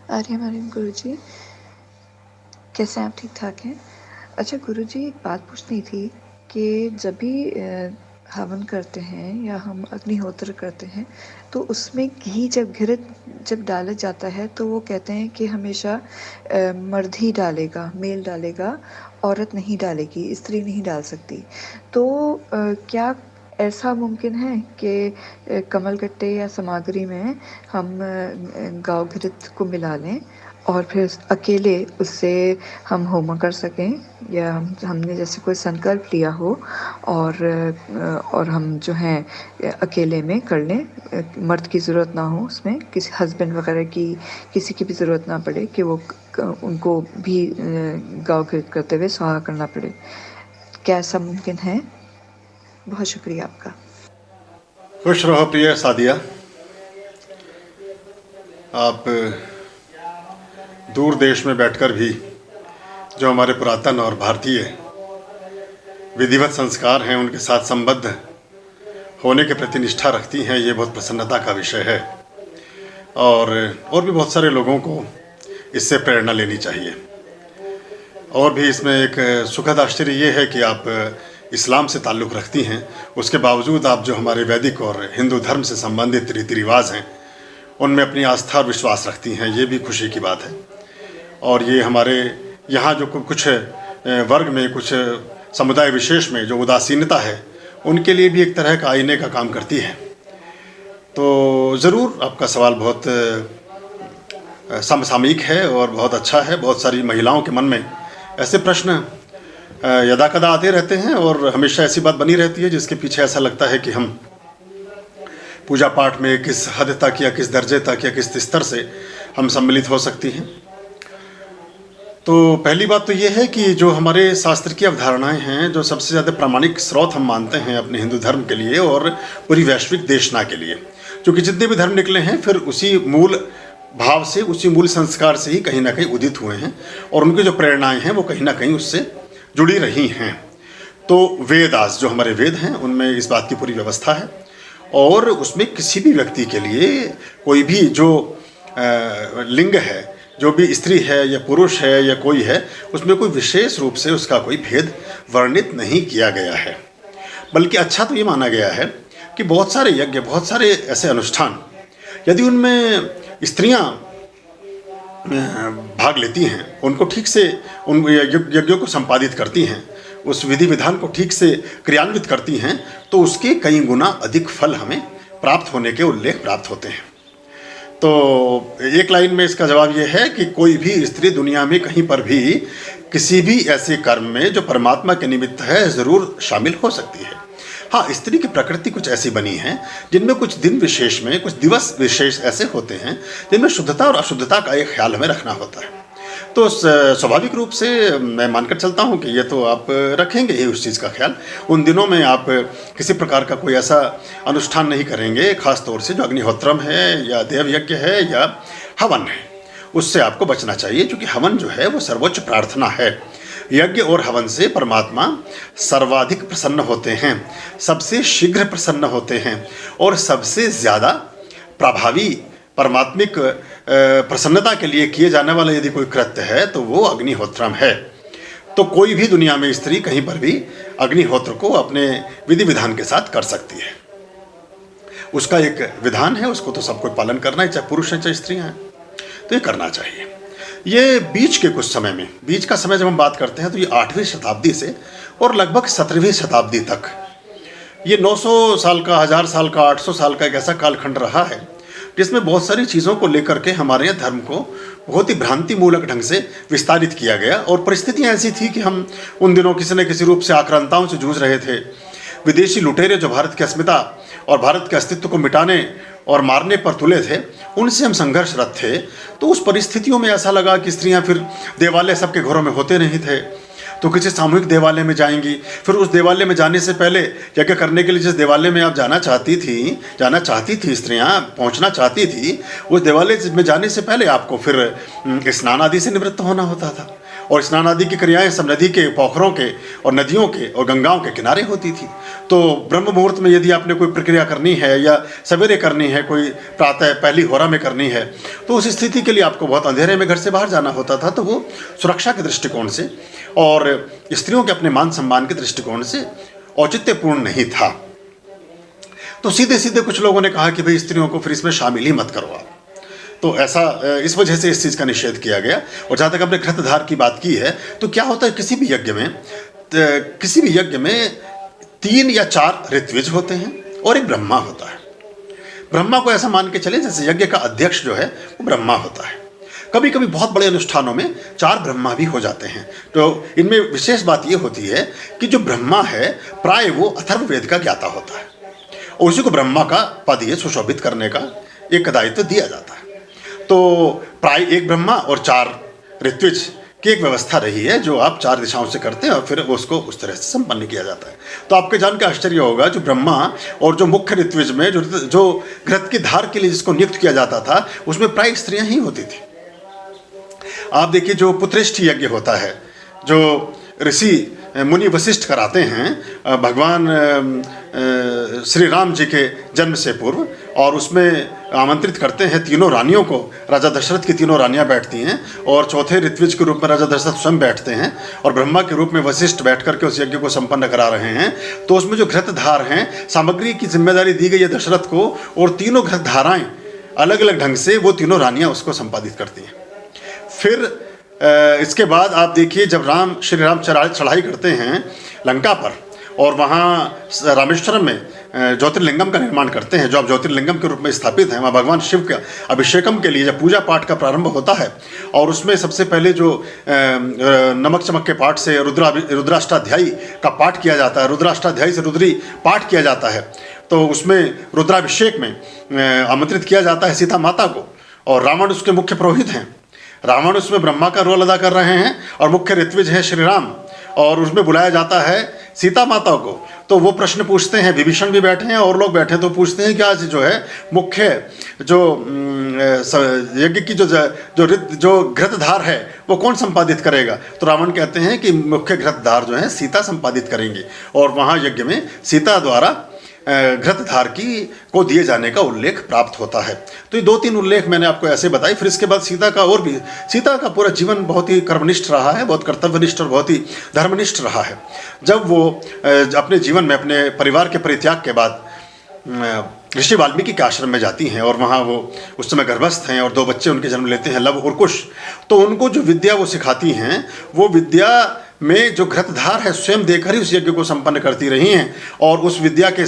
आर्यमन गुरुजी, कैसे हैं आप? ठीक ठाक हैं? अच्छा गुरुजी, एक बात पूछनी थी कि जब भी हवन करते हैं या हम अग्निहोत्र करते हैं तो उसमें घी जब डाला जाता है तो वो कहते हैं कि हमेशा मर्द ही डालेगा, मेल डालेगा, औरत नहीं डालेगी, स्त्री नहीं डाल सकती। तो क्या ऐसा मुमकिन है कि कमलगट्टे या सामग्री में हम गाय घृत को मिला लें और फिर अकेले उससे हम होम कर सकें, या हमने जैसे कोई संकल्प लिया हो और हम जो हैं अकेले में कर लें, मर्द की ज़रूरत ना हो, उसमें किसी हस्बैंड वगैरह की किसी की भी ज़रूरत ना पड़े कि वो उनको भी गाँव घृत करते हुए स्वाहा करना पड़े। क्या ऐसा मुमकिन है? बहुत शुक्रिया आपका। खुश रहो प्रिय सादिया। आप दूर देश में बैठकर भी जो हमारे पुरातन और भारतीय विधिवत संस्कार हैं उनके साथ संबद्ध होने के प्रति निष्ठा रखती हैं, ये बहुत प्रसन्नता का विषय है। और भी बहुत सारे लोगों को इससे प्रेरणा लेनी चाहिए। और भी इसमें एक सुखद आश्चर्य ये है कि आप इस्लाम से ताल्लुक़ रखती हैं, उसके बावजूद आप जो हमारे वैदिक और हिंदू धर्म से संबंधित रीति रिवाज हैं उनमें अपनी आस्था और विश्वास रखती हैं, ये भी खुशी की बात है। और ये हमारे यहाँ जो कुछ वर्ग में, कुछ समुदाय विशेष में जो उदासीनता है उनके लिए भी एक तरह का आईने का काम करती है। तो ज़रूर आपका सवाल बहुत समसामयिक है और बहुत अच्छा है। बहुत सारी महिलाओं के मन में ऐसे प्रश्न यदा कदा आते रहते हैं और हमेशा ऐसी बात बनी रहती है जिसके पीछे ऐसा लगता है कि हम पूजा पाठ में किस हद तक या किस दर्जे तक या किस स्तर से हम सम्मिलित हो सकती हैं। तो पहली बात तो ये है कि जो हमारे शास्त्र की अवधारणाएं हैं, जो सबसे ज़्यादा प्रामाणिक स्रोत हम मानते हैं अपने हिंदू धर्म के लिए और पूरी वैश्विक देशना के लिए, क्योंकि जितने भी धर्म निकले हैं फिर उसी मूल भाव से, उसी मूल संस्कार से ही कहीं ना कहीं उदित हुए हैं और उनकी जो प्रेरणाएं हैं वो कहीं ना कहीं उससे जुड़ी रही हैं। तो वेदास, जो हमारे वेद हैं, उनमें इस बात की पूरी व्यवस्था है और उसमें किसी भी व्यक्ति के लिए कोई भी जो लिंग है, जो भी स्त्री है या पुरुष है या कोई है, उसमें कोई विशेष रूप से उसका कोई भेद वर्णित नहीं किया गया है। बल्कि अच्छा तो ये माना गया है कि बहुत सारे यज्ञ, बहुत सारे ऐसे अनुष्ठान, यदि उनमें स्त्रियां भाग लेती हैं, उनको ठीक से उन यज्ञों को संपादित करती हैं, उस विधि विधान को ठीक से क्रियान्वित करती हैं, तो उसके कई गुना अधिक फल हमें प्राप्त होने के उल्लेख प्राप्त होते हैं। तो एक लाइन में इसका जवाब ये है कि कोई भी स्त्री दुनिया में कहीं पर भी किसी भी ऐसे कर्म में जो परमात्मा के निमित्त है ज़रूर शामिल हो सकती है। हाँ, स्त्री की प्रकृति कुछ ऐसी बनी है जिनमें कुछ दिन विशेष में, कुछ दिवस विशेष ऐसे होते हैं जिनमें शुद्धता और अशुद्धता का एक ख्याल हमें रखना होता है। तो स्वाभाविक रूप से मैं मानकर चलता हूँ कि ये तो आप रखेंगे ही उस चीज़ का ख्याल। उन दिनों में आप किसी प्रकार का कोई ऐसा अनुष्ठान नहीं करेंगे, खास तौर से जो अग्निहोत्रम है या देव यज्ञ है या हवन है, उससे आपको बचना चाहिए, क्योंकि हवन जो है वो सर्वोच्च प्रार्थना है। यज्ञ और हवन से परमात्मा सर्वाधिक प्रसन्न होते हैं, सबसे शीघ्र प्रसन्न होते हैं और सबसे ज़्यादा प्रभावी परमात्मिक प्रसन्नता के लिए किए जाने वाला यदि कोई कृत्य है तो वो अग्निहोत्रम है। तो कोई भी दुनिया में स्त्री कहीं पर भी अग्निहोत्र को अपने विधि विधान के साथ कर सकती है। उसका एक विधान है, उसको तो सबको पालन करना है, चाहे पुरुष हैं चाहे स्त्रियां हैं, तो ये करना चाहिए। ये बीच के कुछ समय में, बीच का समय जब हम बात करते हैं तो ये 8वीं शताब्दी से और लगभग 17वीं शताब्दी तक ये 900 साल का, 1000 साल का, 800 साल का एक ऐसा कालखंड रहा है जिसमें बहुत सारी चीज़ों को लेकर के हमारे यहाँ धर्म को बहुत ही भ्रांति मूलक ढंग से विस्तारित किया गया। और परिस्थितियाँ ऐसी थी कि हम उन दिनों किसी न किसी रूप से आक्रांताओं से जूझ रहे थे। विदेशी लुटेरे जो भारत की अस्मिता और भारत के अस्तित्व को मिटाने और मारने पर तुले थे, उनसे हम संघर्षरत थे। तो उस परिस्थितियों में ऐसा लगा कि स्त्रियां, फिर देवालय सबके घरों में होते नहीं थे, तो किसी सामूहिक देवालय में जाएंगी। फिर उस देवालय में जाने से पहले यज्ञ करने के लिए जिस देवालय में आप जाना चाहती थी स्त्रियां, पहुंचना चाहती थी, उस देवालय में जाने से पहले आपको फिर स्नान आदि से निवृत्त होना होता था। और स्नान आदि की क्रियाएं सब नदी के, पोखरों के और नदियों के और गंगाओं के किनारे होती थी। तो ब्रह्म मुहूर्त में यदि आपने कोई प्रक्रिया करनी है या सवेरे करनी है, कोई प्रातः पहली होरा में करनी है, तो उस स्थिति के लिए आपको बहुत अंधेरे में घर से बाहर जाना होता था। तो वो सुरक्षा के दृष्टिकोण से और स्त्रियों के अपने मान सम्मान के दृष्टिकोण से औचित्यपूर्ण नहीं था। तो सीधे सीधे कुछ लोगों ने कहा कि भाई स्त्रियों को फिर इसमें शामिल ही मत करो आप। तो ऐसा इस वजह से इस चीज़ का निषेध किया गया। और जहाँ तक हमने घृतधार की बात की है, तो क्या होता है किसी भी यज्ञ में 3 या 4 ऋत्विज होते हैं और एक ब्रह्मा होता है। ब्रह्मा को ऐसा मान के चले जैसे यज्ञ का अध्यक्ष जो है वो ब्रह्मा होता है। कभी कभी बहुत बड़े अनुष्ठानों में 4 ब्रह्मा भी हो जाते हैं। तो इनमें विशेष बात ये होती है कि जो ब्रह्मा है प्राय वो अथर्ववेद का ज्ञाता होता है और उसी को ब्रह्मा का पद ये सुशोभित करने का एक दायित्व दिया जाता है। तो प्राय एक ब्रह्मा और 4 ऋत्विज की एक व्यवस्था रही है जो आप 4 दिशाओं से करते हैं और फिर उसको उस तरह से संपन्न किया जाता है। तो आपके जान के आश्चर्य होगा, जो ब्रह्मा और जो मुख्य ऋत्विज में जो घृत की धार के लिए जिसको नियुक्त किया जाता था उसमें प्राय स्त्रियां ही होती थी। आप देखिए जो पुत्रेष्ठ यज्ञ होता है, जो ऋषि मुनि वशिष्ठ कराते हैं भगवान श्री राम जी के जन्म से पूर्व, और उसमें आमंत्रित करते हैं तीनों रानियों को। राजा दशरथ की तीनों रानियां बैठती हैं और चौथे ऋत्विज के रूप में राजा दशरथ स्वयं बैठते हैं और ब्रह्मा के रूप में वशिष्ठ बैठ करके उस यज्ञ को संपन्न करा रहे हैं। तो उसमें जो घृतधार हैं, सामग्री की जिम्मेदारी दी गई है दशरथ को, और तीनों घृतधाराएं अलग अलग ढंग से वो तीनों रानियां उसको संपादित करती हैं। फिर इसके बाद आप देखिए जब श्री राम चढ़ाई करते हैं लंका पर और वहाँ रामेश्वरम में ज्योतिर्लिंगम का निर्माण करते हैं, जो अब ज्योतिर्लिंगम के रूप में स्थापित है। वहाँ भगवान शिव के अभिषेकम के लिए जब पूजा पाठ का प्रारंभ होता है और उसमें सबसे पहले जो नमक चमक के पाठ से रुद्राष्टाध्यायी का पाठ किया जाता है, रुद्राष्टाध्यायी से रुद्री पाठ किया जाता है, तो उसमें रुद्राभिषेक में आमंत्रित किया जाता है सीता माता को, और रावण उसके मुख्य पुरोहित हैं। रावण उसमें ब्रह्मा का रोल अदा कर रहे हैं और मुख्य ऋत्विज हैं श्री राम, और उसमें बुलाया जाता है सीता माता को। तो वो प्रश्न पूछते हैं, विभीषण भी बैठे हैं और लोग बैठे हैं, तो पूछते हैं कि आज जो है मुख्य जो यज्ञ की जो घृतधार है वो कौन संपादित करेगा। तो रावण कहते हैं कि मुख्य घृतधार जो है सीता संपादित करेंगे, और वहाँ यज्ञ में सीता द्वारा घृतधार को दिए जाने का उल्लेख प्राप्त होता है। तो ये 2-3 उल्लेख मैंने आपको ऐसे बताई। फिर इसके बाद सीता का पूरा जीवन बहुत ही कर्मनिष्ठ रहा है, बहुत कर्तव्यनिष्ठ और बहुत ही धर्मनिष्ठ रहा है। जब वो अपने जीवन में अपने परिवार के परित्याग के बाद ऋषि वाल्मीकि के आश्रम में जाती हैं और वहाँ वो उस समय गर्भस्थ हैं और 2 बच्चे उनके जन्म लेते हैं, लव और कुश। तो उनको जो विद्या वो सिखाती हैं, वो विद्या में जो घृतधार है स्वयं देकर ही उस यज्ञ को संपन्न करती रही हैं, और उस विद्या के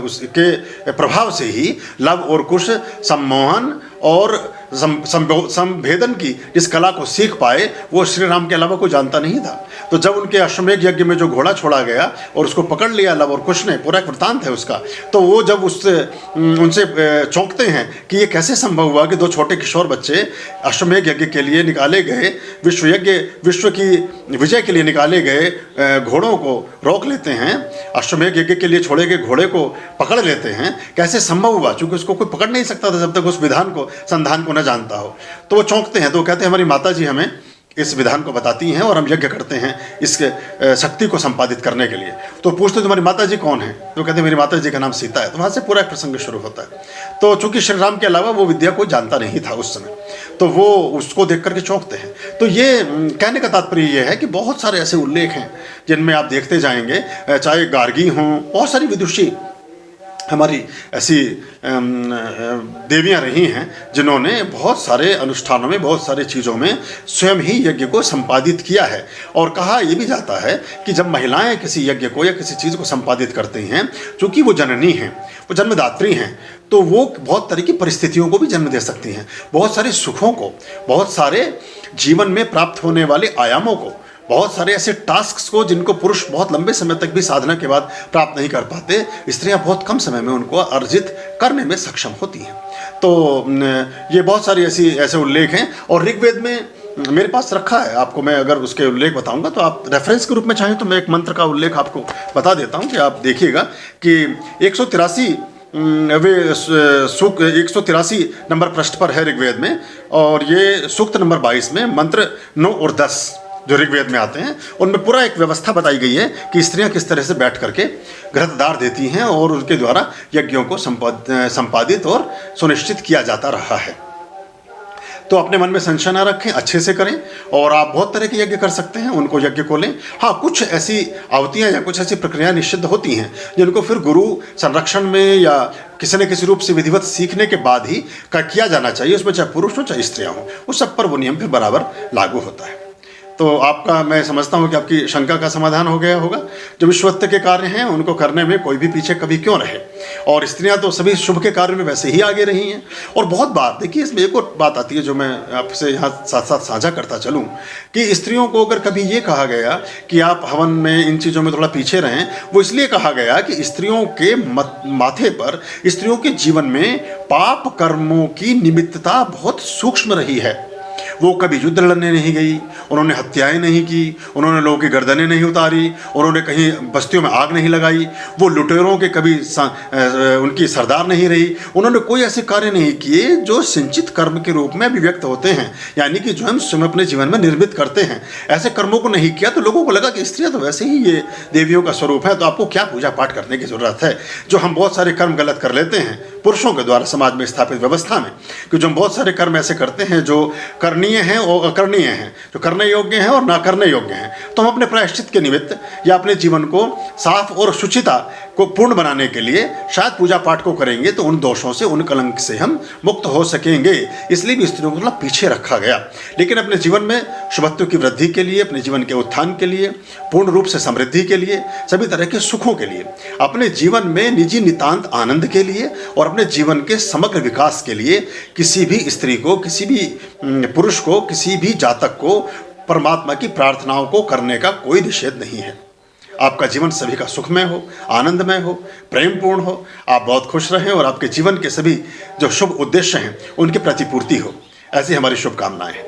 उसके प्रभाव से ही लव और कुश सम्मोहन और संभेदन की जिस कला को सीख पाए वो श्री राम के अलावा कोई जानता नहीं था। तो जब उनके अश्वमेध यज्ञ में जो घोड़ा छोड़ा गया और उसको पकड़ लिया लव और कुश ने, पूरा एक वृत्तांत है उसका, तो वो जब उनसे चौंकते हैं कि ये कैसे संभव हुआ कि 2 छोटे किशोर बच्चे अश्वमेध यज्ञ के लिए निकाले गए, विश्व की विजय के लिए निकाले गए घोड़ों को रोक लेते हैं, अश्वमेध यज्ञ के लिए छोड़े गए घोड़े को पकड़ लेते हैं, कैसे संभव हुआ? क्योंकि उसको कोई पकड़ नहीं सकता था जब तक उस विधान को, संधान को न जानता हो। तो वो चौंकते हैं, तो वो कहते हैं हमारी माता जी हमें इस विधान को बताती हैं और हम यज्ञ करते हैं इसके शक्ति को संपादित करने के लिए। तो पूछते तुम्हारी माता जी कौन है? तो कहते हैं मेरी माता जी का नाम सीता है। तो वहाँ से पूरा एक प्रसंग शुरू होता है। तो चूंकि श्री राम के अलावा वो विद्या को जानता नहीं था उस समय, तो वो उसको देख करके चौंकते हैं। तो ये कहने का तात्पर्य ये है कि बहुत सारे ऐसे उल्लेख हैं जिनमें आप देखते जाएंगे, चाहे गार्गी हों, बहुत सारी विदुषी हमारी ऐसी देवियां रही हैं जिन्होंने बहुत सारे अनुष्ठानों में, बहुत सारी चीज़ों में स्वयं ही यज्ञ को संपादित किया है। और कहा यह भी जाता है कि जब महिलाएं किसी यज्ञ को या किसी चीज़ को संपादित करती हैं, चूँकि वो जननी हैं, वो जन्मदात्री हैं, तो वो बहुत तरह की परिस्थितियों को भी जन्म दे सकती हैं, बहुत सारे सुखों को, बहुत सारे जीवन में प्राप्त होने वाले आयामों को, बहुत सारे ऐसे टास्क्स को जिनको पुरुष बहुत लंबे समय तक भी साधना के बाद प्राप्त नहीं कर पाते, स्त्रियां बहुत कम समय में उनको अर्जित करने में सक्षम होती हैं। तो ये बहुत सारी ऐसे उल्लेख हैं। और ऋग्वेद में मेरे पास रखा है, आपको मैं अगर उसके उल्लेख बताऊंगा तो आप रेफरेंस के रूप में चाहें तो मैं एक मंत्र का उल्लेख आपको बता देता हूं कि आप देखिएगा कि 183 नंबर पृष्ठ पर है ऋग्वेद में, और ये सूक्त नंबर 22 में मंत्र 9 और 10 जो ऋग्वेद में आते हैं, उनमें पूरा एक व्यवस्था बताई गई है कि स्त्रियां किस तरह से बैठ करके घृतदार देती हैं और उनके द्वारा यज्ञों को संपादित और सुनिश्चित किया जाता रहा है। तो अपने मन में संशय ना रखें, अच्छे से करें, और आप बहुत तरह के यज्ञ कर सकते हैं, उनको यज्ञ को लें। हाँ, कुछ ऐसी आवतियाँ या कुछ ऐसी प्रक्रियाएं निश्चित होती हैं जिनको फिर गुरु संरक्षण में या किसी न किसी रूप से विधिवत सीखने के बाद ही किया जाना चाहिए, उसमें चाहे पुरुष हो चाहे स्त्रियाँ हों, उस सब पर वो नियम फिर बराबर लागू होता है। तो आपका, मैं समझता हूँ कि आपकी शंका का समाधान हो गया होगा। जो विश्वत्व के कार्य हैं उनको करने में कोई भी पीछे कभी क्यों रहे, और स्त्रियां तो सभी शुभ के कार्य में वैसे ही आगे रही हैं। और बहुत बार देखिए, इसमें एक और बात आती है जो मैं आपसे यहाँ साथ साथ साझा करता चलूँ कि स्त्रियों को अगर कभी ये कहा गया कि आप हवन में इन चीज़ों में थोड़ा पीछे रहें, वो इसलिए कहा गया कि स्त्रियों के माथे पर, स्त्रियों के जीवन में पाप कर्मों की निमित्तता बहुत सूक्ष्म रही है। वो कभी युद्ध लड़ने नहीं गई, उन्होंने हत्याएं नहीं की, उन्होंने लोगों की गर्दनें नहीं उतारी, उन्होंने कहीं बस्तियों में आग नहीं लगाई, वो लुटेरों के कभी उनकी सरदार नहीं रही, उन्होंने कोई ऐसे कार्य नहीं किए जो सिंचित कर्म के रूप में अभिव्यक्त होते हैं, यानी कि जो हम स्वयं अपने जीवन में निर्मित करते हैं। ऐसे कर्मों को नहीं किया तो लोगों को लगा कि स्त्रियाँ तो वैसे ही ये देवियों का स्वरूप है, तो आपको क्या पूजा पाठ करने की ज़रूरत है। जो हम बहुत सारे कर्म गलत कर लेते हैं पुरुषों के द्वारा समाज में स्थापित व्यवस्था में, कि जो हम बहुत सारे कर्म ऐसे करते हैं जो करणीय हैं और अकरणीय हैं, जो करने योग्य हैं और ना करने योग्य हैं, तो हम अपने प्रायश्चित के निमित्त या अपने जीवन को साफ और शुचिता को पूर्ण बनाने के लिए शायद पूजा पाठ को करेंगे, तो उन दोषों से, उन कलंक से हम मुक्त हो सकेंगे। इसलिए भी स्त्रियों को थोड़ा पीछे रखा गया। लेकिन अपने जीवन में शुभत्व की वृद्धि के लिए, अपने जीवन के उत्थान के लिए, पूर्ण रूप से समृद्धि के लिए, सभी तरह के सुखों के लिए, अपने जीवन में निजी नितांत आनंद के लिए और अपने जीवन के समग्र विकास के लिए किसी भी स्त्री को, किसी भी पुरुष को, किसी भी जातक को परमात्मा की प्रार्थनाओं को करने का कोई निषेध नहीं है। आपका जीवन सभी का सुखमय हो, आनंदमय हो, प्रेमपूर्ण हो, आप बहुत खुश रहें और आपके जीवन के सभी जो शुभ उद्देश्य हैं उनकी प्रतिपूर्ति हो, ऐसी हमारी शुभकामनाएं हैं।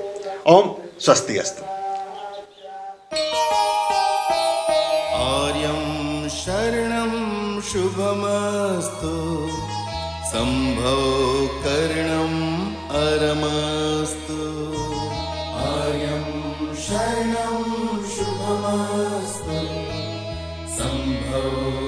ओम स्वस्ति अस्तु। आर्यं शरणं शुभमस्तु, संभव करणं अरमस्तु। आर्यं शरणं शुभमस्तु, संभव